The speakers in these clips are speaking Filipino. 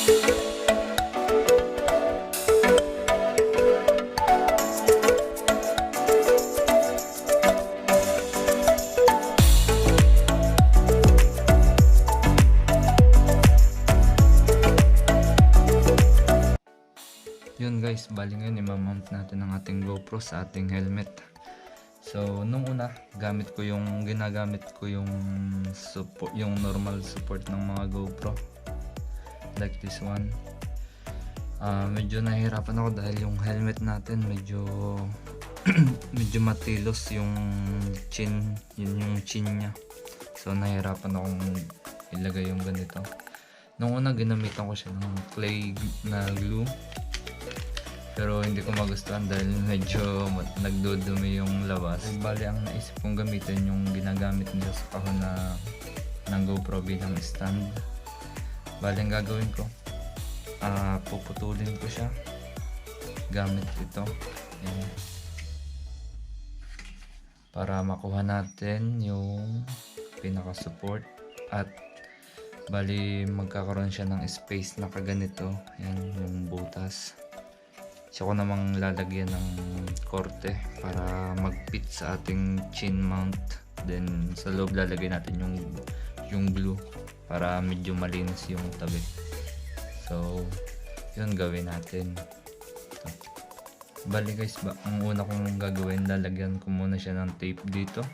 Yun guys, bali ngayon imamount natin ang ating GoPro sa ating helmet. So nung una, ginagamit ko yung support, yung normal support ng mga GoPro like this one. Medyo nahihirapan ako dahil yung helmet natin medyo medyo matilos yung chin, yun yung chin nya. So nahihirapan akong ilagay yung ganito. Nung una ginamitan ko siya ng clay na glue, pero hindi ko magustuhan dahil medyo nagdudumi yung labas. Bali ang naisip kong gamitin yung ginagamit nila sa kahon na ng GoPro bilang stand. Bali ang gagawin ko, puputulin ko siya gamit ito. Yan. Para makuha natin yung pinaka support, at bali magkakaroon siya ng space na kaganito. Yan yung butas. So ko namang lalagyan ng korte para mag-fit sa ating chin mount. Then sa loob lalagay natin yung glue para medyo malinis yung tabi. So yun gawin natin. Ito. Bali guys, ang una kong gagawin, lalagyan ko muna siya ng tape dito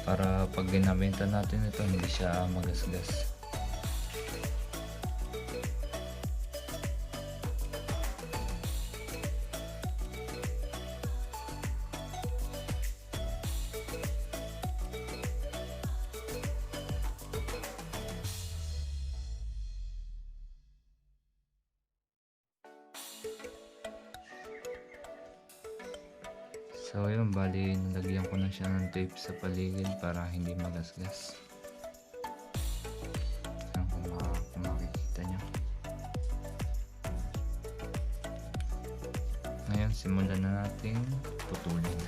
para pag ginamita natin ito hindi siya magasgas. So yun, bali nilagyan ko na siya ng tape sa paligid para hindi magasgas. Yan, kung makikita nyo. Ngayon simulan na natin putulin.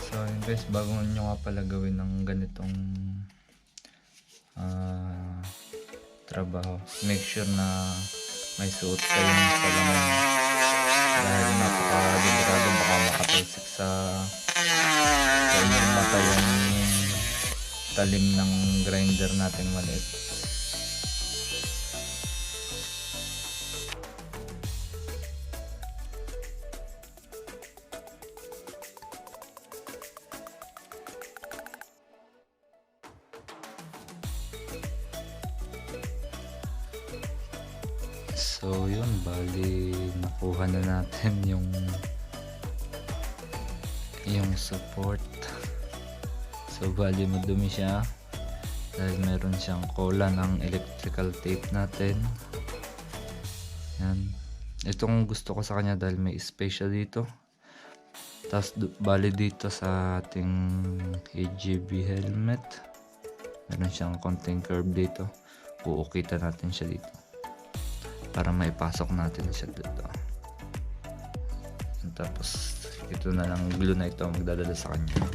So yun guys, bago nyo nga pala gawin ng ganitong trabaho, make sure na may suot kayong salamin dahil napaka-delikado, baka makatalsik sa inyong mata yung talim ng grinder natin maliit. So yun, bali nakuha na natin yung support. So bali madumi siya dahil meron siyang cola ng electrical tape natin. Yan, itong gusto ko sa kanya dahil may space siya dito. Tapos bali dito sa ating AGV helmet meron siyang konting curve dito, uukitan natin siya dito para maipasok natin siya dito. Tapos ito na lang glue na ito magdadala sa kanya.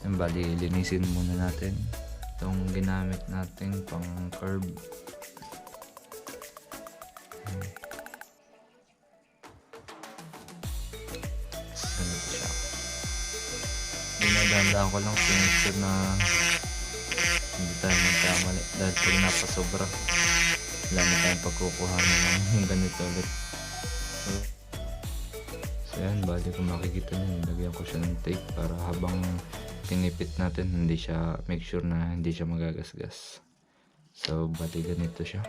Yan, bali linisin muna natin itong ginamit natin pang curve. Ganito siya. Dinadandaan ko lang sure na hindi tayo magkamali dahil pag napasobra wala na tayong pagkukuhanan ng ganito ulit. So yan, bali kung makikita nyo, nilagyan ko siya ng tape para habang pinipit natin make sure na hindi siya magagasgas. So bali ganito siya.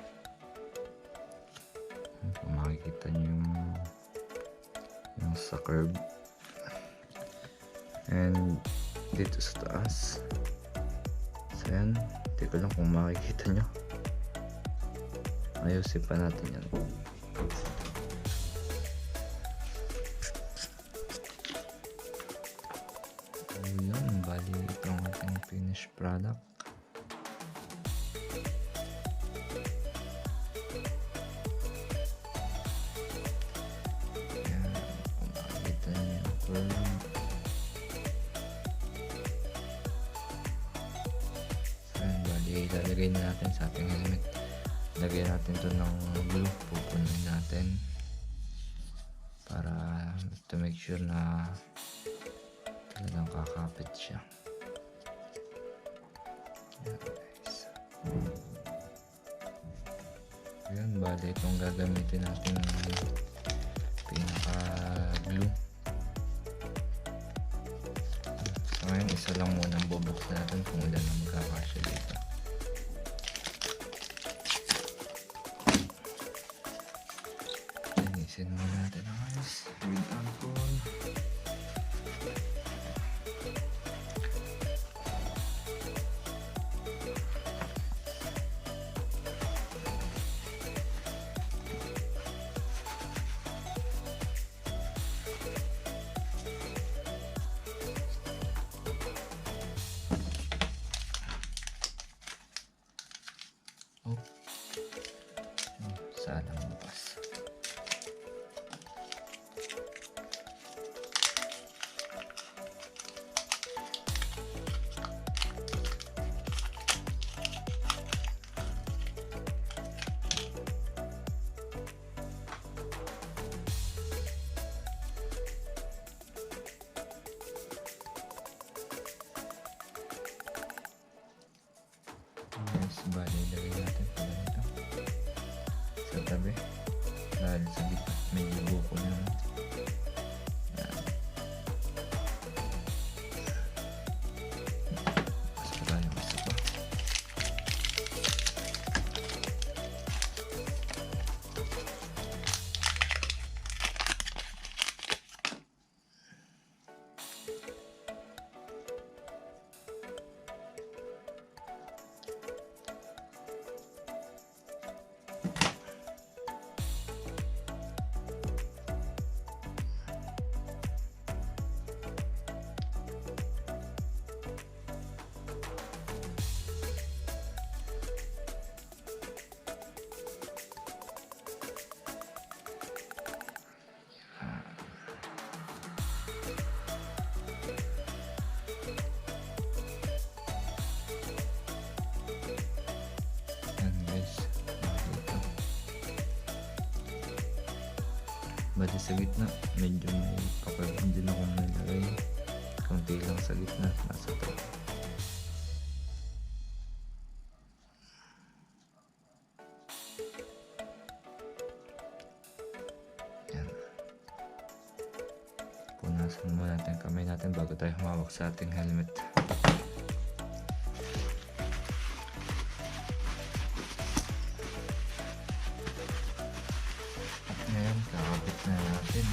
Kung makikita nyo yung sa curve, and dito sa taas. So yan, hindi ko lang kung makikita nyo. Ayusin pa natin yan. finished product. Ayan, kung makikita niyo yung curve. So yun, bali ilalagay na natin sa ating helmet. Lagyan natin to ng glue, pupunin natin para to make sure na talagang kakapit siya. Ayan guys. Ayan, bali itong gagamitin natin pinaka glue. So ngayon isa lang muna bubuksan natin kung ilan ang magkakasya dito. Linisin muna natin guys with alcohol. Salang bukas. Yes, bali lagay natin pala ito sa tabi dahil sa gitna medyo bukol naman. Mas pala yung isa pa. Bali sa gitna medyo may pakalong din akong nilagay, konti lang sa gitna, nasa to. Yan, punasan muna natin kamay natin bago tayo humawak sa ating helmet. Ngayon, kakabit na natin.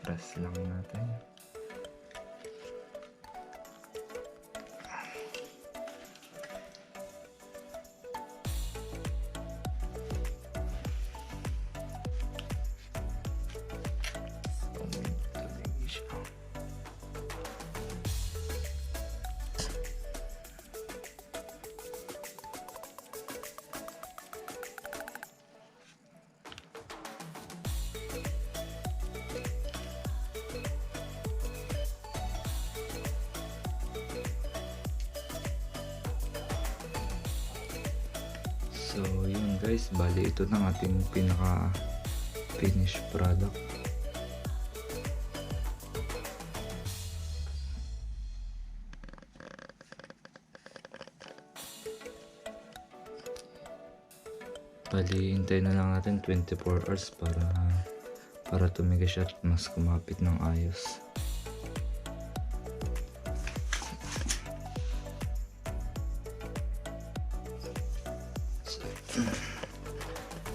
Press lang natin. So yun guys, bali ito na ating pinaka finished product. Bali hintayin na lang natin 24 hours para tumigas siya at mas kumapit ng ayos.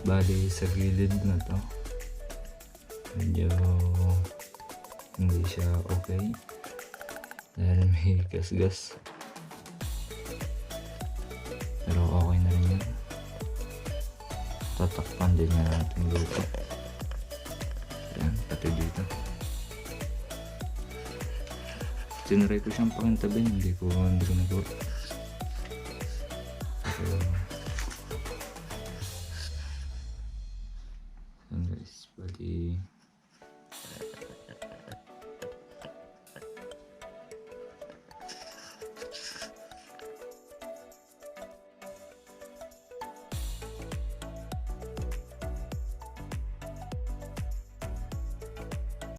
Bali sa gilid na to, medyo hindi siya okay dahil may gas-gas, pero okay na rin yun. Tatakpan din na natin dito. Ayan, pati dito. Tinry ko siyang pakintabin, hindi ko nagawa. So, guys, pati